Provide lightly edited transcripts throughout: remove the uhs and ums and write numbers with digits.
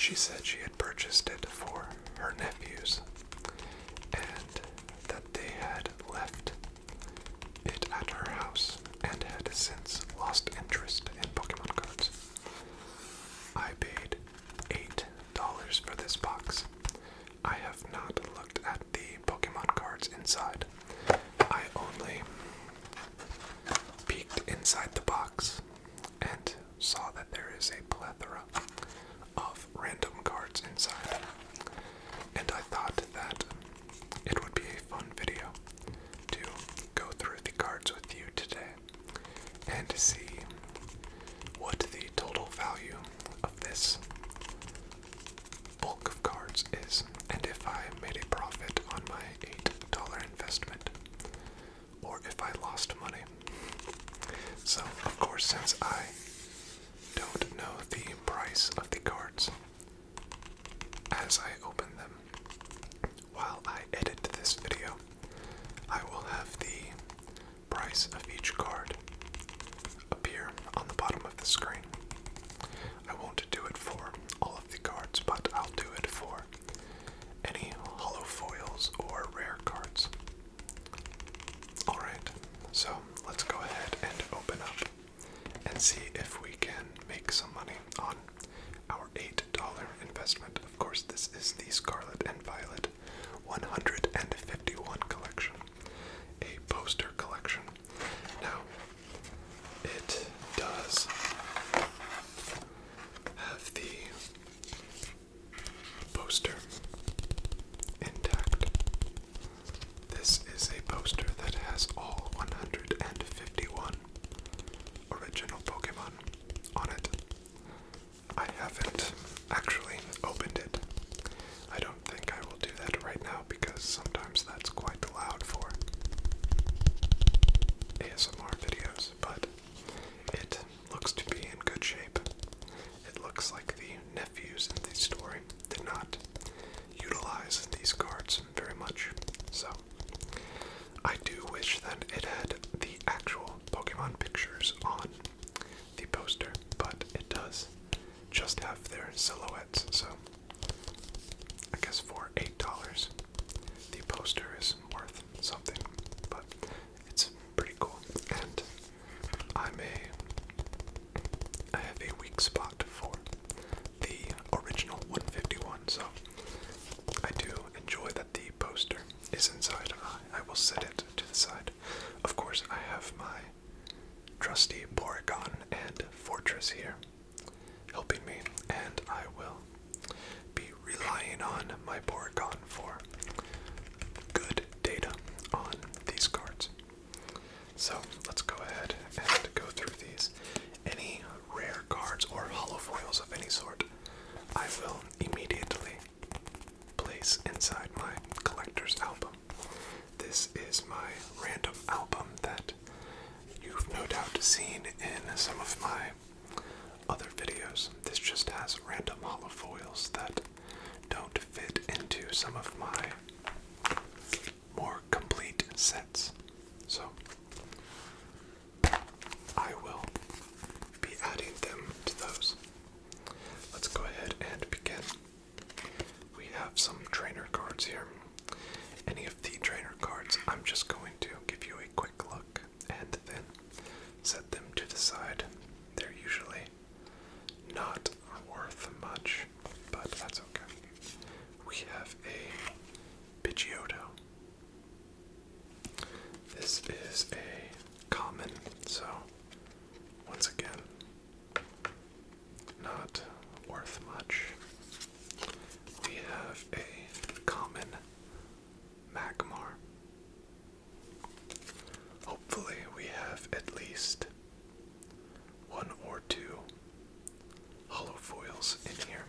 She said she had purchased it for her nephews and that they had left it at her house and had since lost interest in Pokemon cards. I paid $8 for this box. I have not looked at the Pokemon cards inside. I only peeked inside the box and saw that there is a plethora of random cards inside. And I thought that it would be a fun video to go through the cards with you today and see what the total value of this bulk of cards is, and if I made a profit on my $8 investment, or if I lost money. So, of course, since I don't know the price of the cards as I open them, while I edit this video, I will have the price of each card appear on the bottom of the screen. I won't do it for all of the cards, but I'll do it for any holo foils or rare cards. Alright, so let's go ahead and open up and see if we can make some money on our $8 investment. Of course, this is the Scarlet and Violet 151 collection, a poster collection. Now, it does have the poster intact. This is a poster that has all 151 original Pokemon on it. I haven't actually opened it. I don't think I will do that right now because sometimes that's quite loud for ASMR videos, but it looks to be in good shape. It looks like the nephews in the story did not utilize these cards very much, so I do wish that it had the actual Pokemon pictures on the poster, but it does just have their silhouettes, so I guess for $8 the poster is worth something, but it's pretty cool. And I have a weak spot for the original 151, so I do enjoy that the poster is inside. I will set it to the side. Of course, I have my trusty Porygon and Fortress here helping me, and I will be relying on my Porygon for good data on these cards. So let's go ahead and go through these. Any rare cards or holo foils of any sort, I will immediately place inside my collector's album. This is my random album that you've no doubt seen in some of my other videos. This just has random holo foils that don't fit into some of my more complete sets. So I will be adding them to those. Let's go ahead and begin. We have some trainer cards here. Any of the trainer cards, I'm just going to give you a quick look and then set them to the side. They're usually not worth much, but that's okay. We have a Pidgeotto. This is a common, so once again, not worth much. We have a common Magmar. Hopefully we have at least one or two holo foils in here.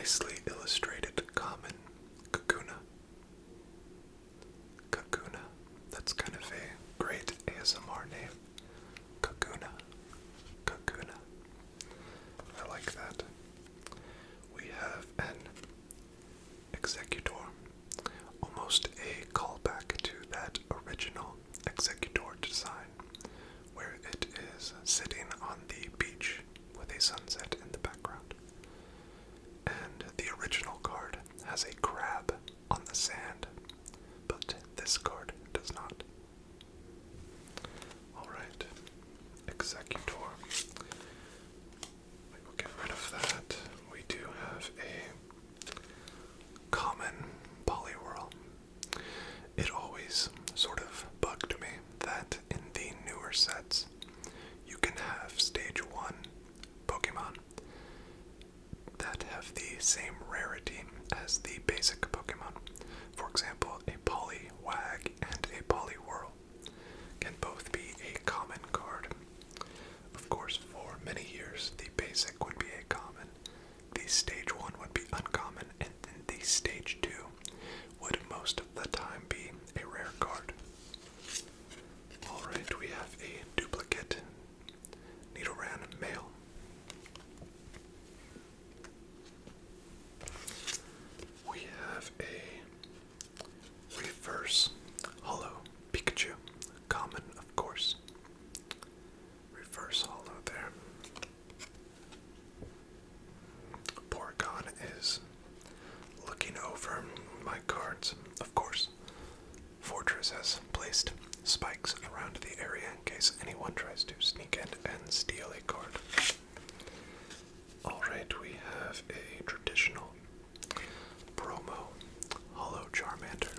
nicely illustrated common Kakuna. Kakuna. That's kind of a great ASMR name. Kakuna. Kakuna. I like that. We have an Executor. Almost a callback to that original Executor design, where it is sitting on the beach with a sunset in the background. And the original card has a crab on the sand, but this card does not. Alright, Executor. We will get rid of that. We do have a common Poliwhirl. It always sort of bugged me that in the newer sets, you can have Stage 1 Pokemon that have the same rarity as the basic Pokemon. For example, a Poliwag and a Poliwhirl can both be a common card. Of course, for many years, the basic would be a common, the Stage 1 would be uncommon, and then the Stage 2 would most of the time be a rare card. Alright, we have a duplicate Nidoran male. We have a reverse holo Pikachu. Common, of course. Reverse holo there. Porygon is looking over my cards. Of course, Fortress has placed spikes around the area in case anyone tries to sneak in and steal a card. Alright, we have a traditional promo Holo Charmander.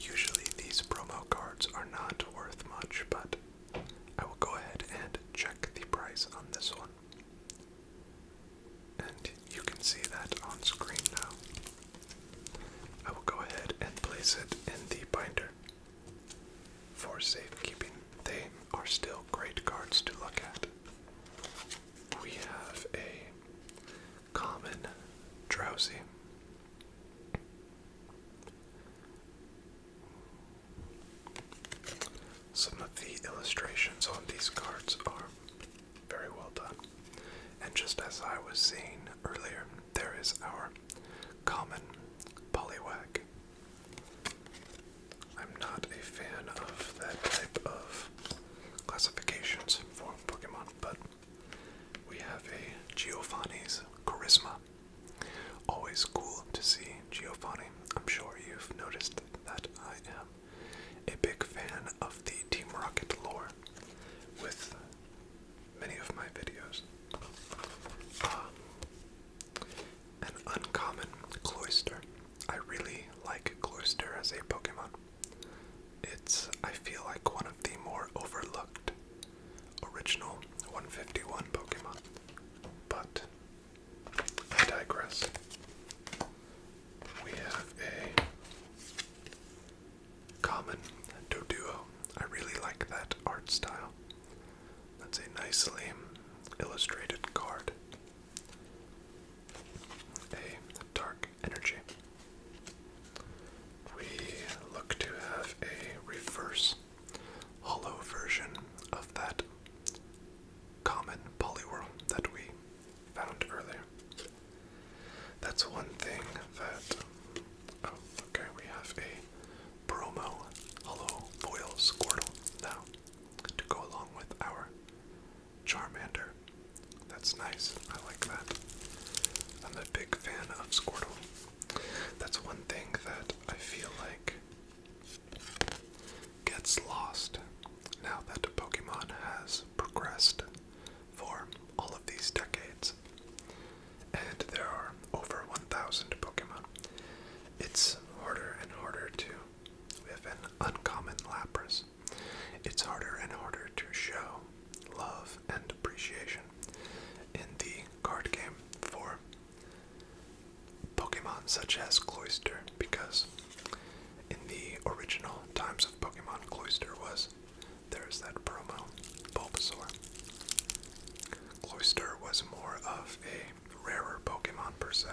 Usually these promo cards are not worth much, but I will go ahead and check the price on this one. And you can see that on screen now. I will go ahead and place it in the binder for safekeeping. They are still great cards to look at. We have a common Drowsy. Some of the illustrations on these cards are very well done. And just as I was saying earlier, there is our common Poliwag. I'm not a fan of that type of classifications for Pokemon, but we have a Giovanni's Charisma. Always cool to see Giovanni. I'm sure you've noticed that I am a big fan of the Team Rocket lore with many of my videos. An uncommon Cloyster. I really like Cloyster as a Pokemon. It's, I feel like, one of the more overlooked original 151 Pokemon. But I digress. We have a common Doduo. I really like that art style. That's a nicely illustrated card. A dark energy. We look to have a reverse holo version of that common Poliwhirl that we found earlier. That's one thing that... Oh, okay, we have a promo holo foil Squirtle now to go along with our Charmander. That's nice. I like that. I'm a big fan of Squirtle. That's one thing that I feel like gets lost now that Pokemon has progressed for all of these decades. And there are over 1,000 Pokemon. It's harder and harder to live an uncommon Lapras. It's harder and harder to show love and appreciation in the card game for Pokemon such as Cloyster, because in the original times of Pokemon, Cloyster was, there's that promo, Bulbasaur. Cloyster was more of a rarer Pokemon per se,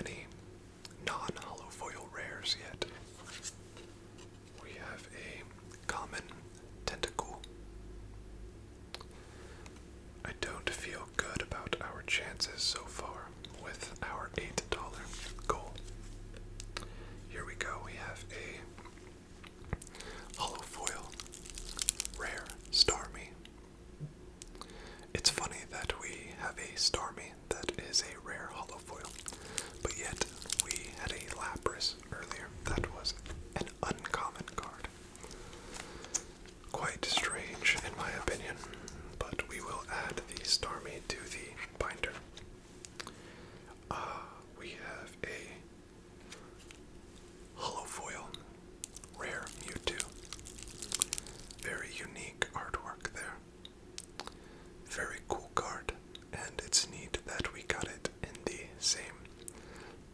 any non-hollow foil rares yet. We have a common tentacle. I don't feel good about our chances so far with our $8 goal. Here we go, we have a hollow foil rare Starmie. It's funny that we have a Starmie that is a rare hollow foil, but yet we had a Lapras earlier that was an uncommon card. Quite strange in my opinion, but we will add the Starmie to the binder. We have a hollow foil rare Mewtwo. Very unique artwork there. Very cool card, and it's neat that we got it in the same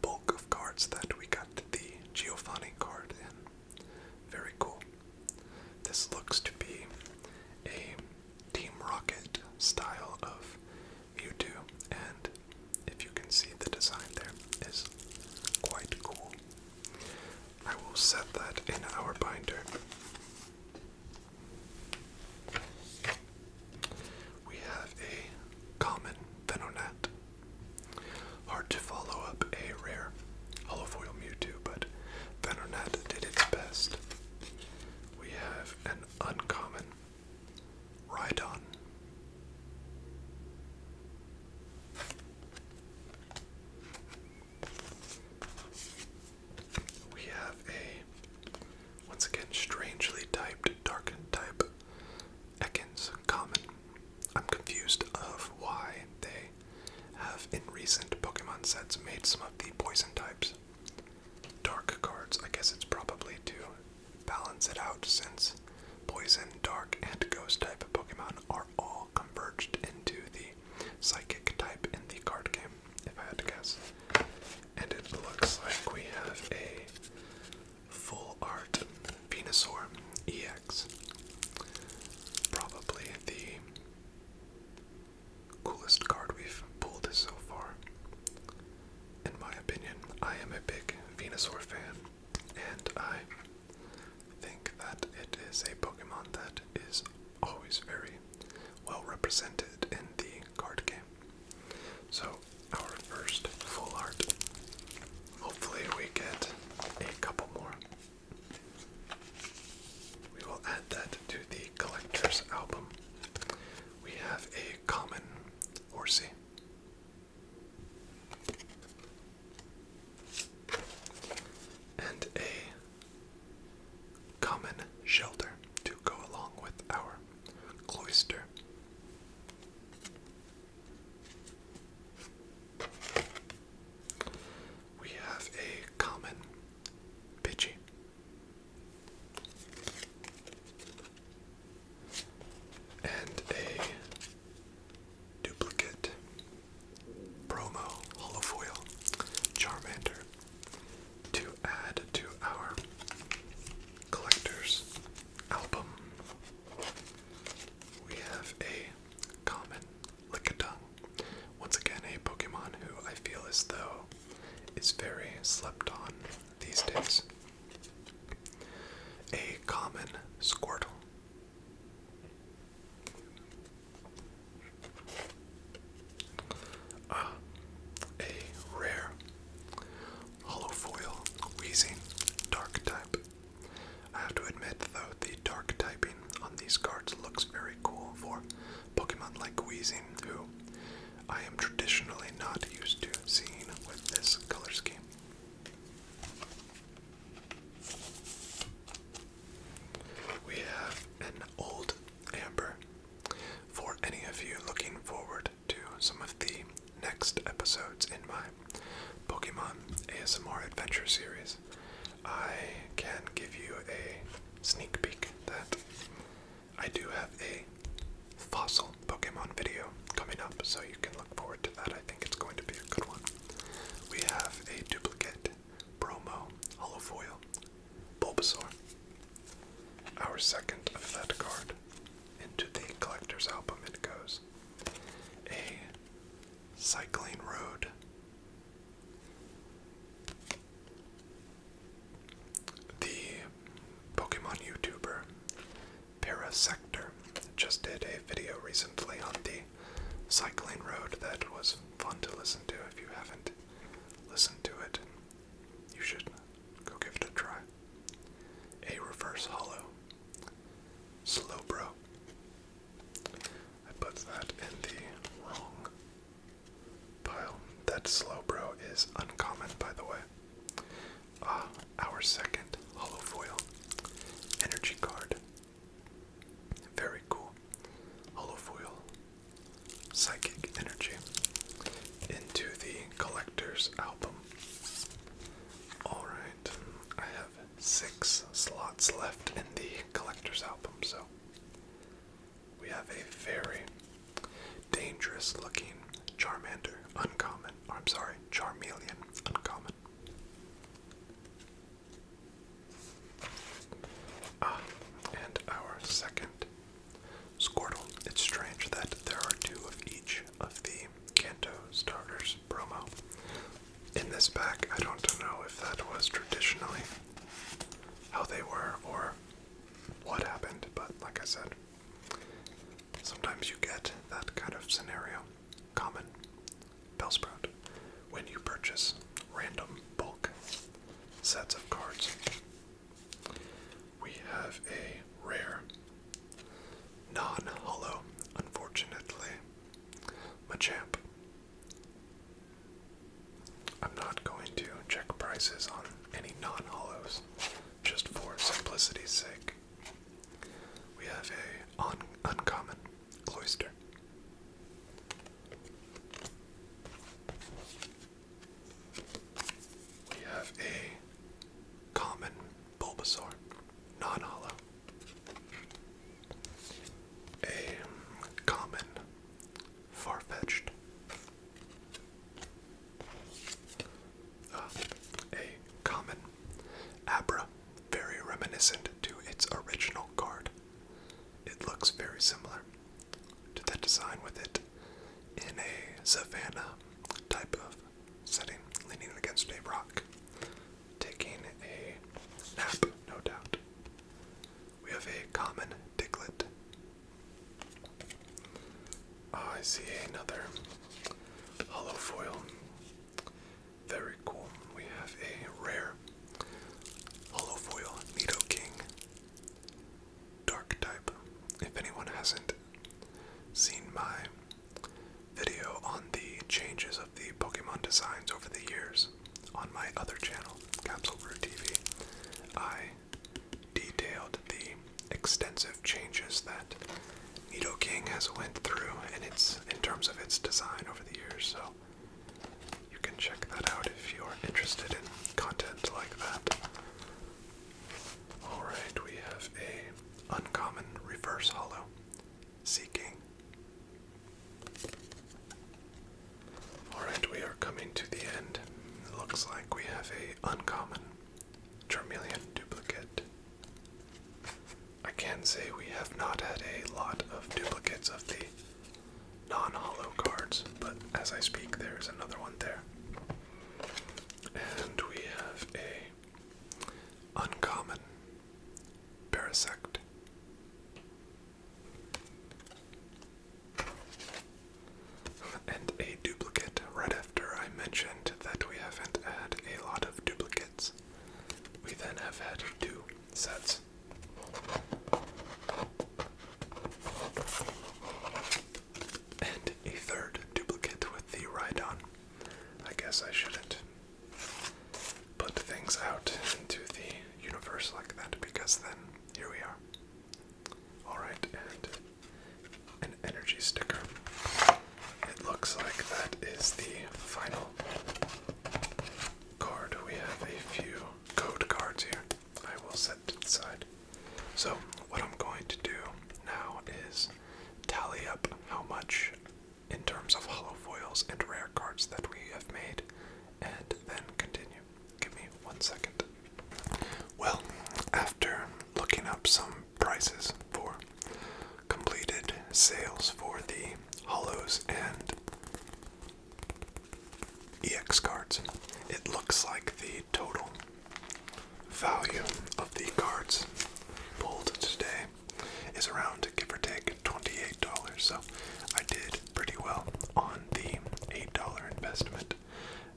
bulk of cards that we got the Giovanni card in. Very cool. This looks to be a Team Rocket style of Mewtwo, and if you can see the design there is quite cool. I will set that in our binder. We have a common Venonat. Hard to follow up a rare holofoil Mewtwo, but Venonat did its best. We have an uncommon Rhydon. We have a, once again, strangely typed dark type Ekans common. I'm confused of why they have in recent Pokemon sets made some of the poison types dark cards. I guess it's probably to balance it out since poison, dark, and ghost type Pokemon are all converged into the psychic type in the card game, if I had to guess. And it looks like we have a full art Venusaur EX. Probably the coolest card we've pulled so far. In my opinion, I am a big Venusaur fan, and I think that it is a Pokemon that is always very well represented in the card game. So, our first full art. Hopefully we get a couple more. We will add that to the collector's album. We have a common Horsey. And a common Shelter to go along with our Cloyster. We have a common Pidgey. And a duplicate promo holofoil Charmander to add to our collector's album. We have a common Lickitung. Once again, a Pokemon who I feel as though is very slept on these days. A common Squirtle. A rare holofoil Weezing dark type. I have to admit though, the dark typing on these cards looks very cool for Pokemon like Weezing, who I am traditionally not used to seeing with this color scheme. We have an old Amber. For any of you looking forward to some of the next episodes in my Pokemon ASMR adventure series, I can give you a sneak peek that I do have a fossil Pokemon video coming up, so you can look forward to that. I think it's going to be a good one. We have a duplicate promo holofoil Bulbasaur. Our second of that card. Into the collector's album it goes. A Cycling Road. cycling road that was fun to listen to. If you haven't listened to it, you should go give it a try. A reverse hollow. Slow bro. I put that in the wrong pile. That slow bro is uncommon, by the way. Our second hollow foil energy card. Very cool. Hollow foil psychic energy into the collector's album. Alright, I have 6 slots left in the collector's album, so we have a very dangerous looking Charmander uncommon, or I'm sorry, Charmeleon uncommon. And our second Squirtle. It's strange that there are 2 of each of the Kanto starters promo in this pack. I don't know if that was traditionally how they were or what happened, but like I said, sometimes you get that kind of scenario. Common Bellsprout when you purchase random bulk sets of cards. We have a rare non-hollow, unfortunately, Machamp. I'm not going to check prices on any non-hollows, just for simplicity's sake. We have a uncommon Cloyster. We have a common Bulbasaur, non-hollow. A common Farfetch'd. A common Abra, very reminiscent to its original card. It looks very similar to that design with it in a savanna type of setting, leaning against a rock, taking a nap, no doubt. We have a common Diglett. I see another hollow foil. Very cool. We have a rare hollow foil Nidoking dark type. If anyone hasn't seen my video on the changes of the Pokemon designs over the years on my other channel, Capsule Brew TV, I detailed the extensive changes that Nidoking has went through in terms of its design over the years, so you can check that out if you're interested in content like that. Alright, we have a uncommon reverse hollow, Seeking. Alright, we are coming to the end. It looks like we have a uncommon Charmeleon duplicate. I can say we have not had a lot of duplicates of the non-hollow cards, but as I speak there's another one there. And we have a uncommon Parasect. And a duplicate right after I mentioned that we haven't had a lot of duplicates. We then have had 2 sets. And a third duplicate with the Rhydon. I guess I shouldn't put things out into the universe like that, because then here we are. Alright, and an energy sticker. It looks like that is the final card. We have a few code cards here. I will set to the side. So what I'm going to do now is tally up how much in terms of hollow foils and rare cards that we have made, and then continue. Give me 1 second. Well, after looking up some prices for completed sales for the hollows and EX cards, it looks like the total value of the cards pulled today is around, give or take, $28. So I did pretty well. well on the $8 investment.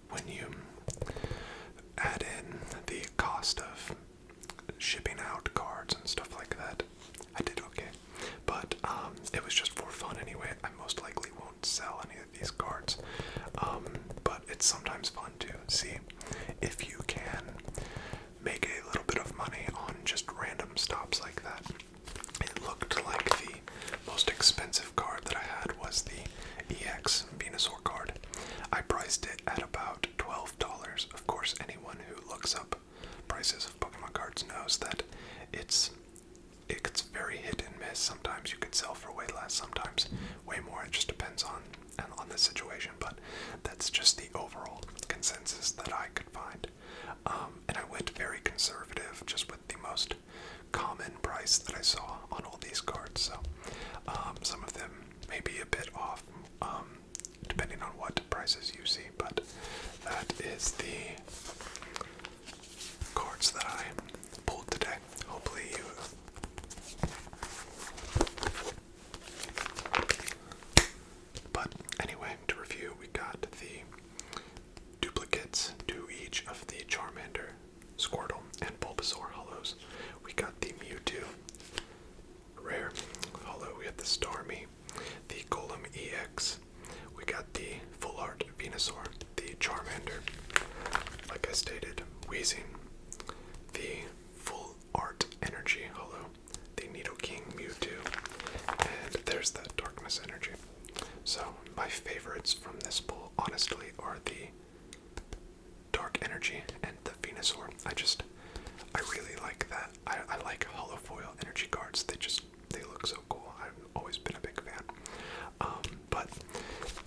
When you add in the cost of shipping out cards and stuff like that, I did okay. But it was just for fun anyway. I most likely won't sell any of these cards. But it's sometimes fun to see if you can make a little bit of money on just random stops like that. It looked like the most expensive card that I had was the EX Venusaur card. I priced it at about $12. Of course, anyone who looks up prices of Pokemon cards knows that it's very hit and miss. Sometimes you could sell for way less, sometimes way more. It just depends on the situation, but that's just the overall consensus that I could find. And I went very conservative, just with the most common price that I saw on all these cards. So some of them may be a bit off, depending on what prices you see, but that is the cards that I pulled today. Hopefully you but anyway, to review, we got the duplicates to each of the Charmander, Squirtle, and Bulbasaur hollows. We got the Mewtwo rare hollow. We had the Starmie, the Golem EX. We got the full art Venusaur, the Charmander, like I stated, Weezing, the full art Energy hollow, the Nidoking Mewtwo, and there's that Darkness Energy. So my favorites from this pull, honestly, are the Dark Energy and the Venusaur. I really like that. I like hollow foil energy cards. They look so cool. I've always been a big fan. But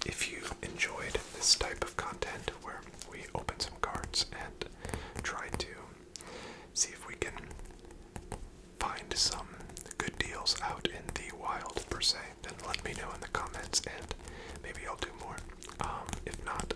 if you enjoyed this type of content where we open some cards and try to see if we can find some good deals out in the wild per se, then let me know in the comments and maybe I'll do more. If not,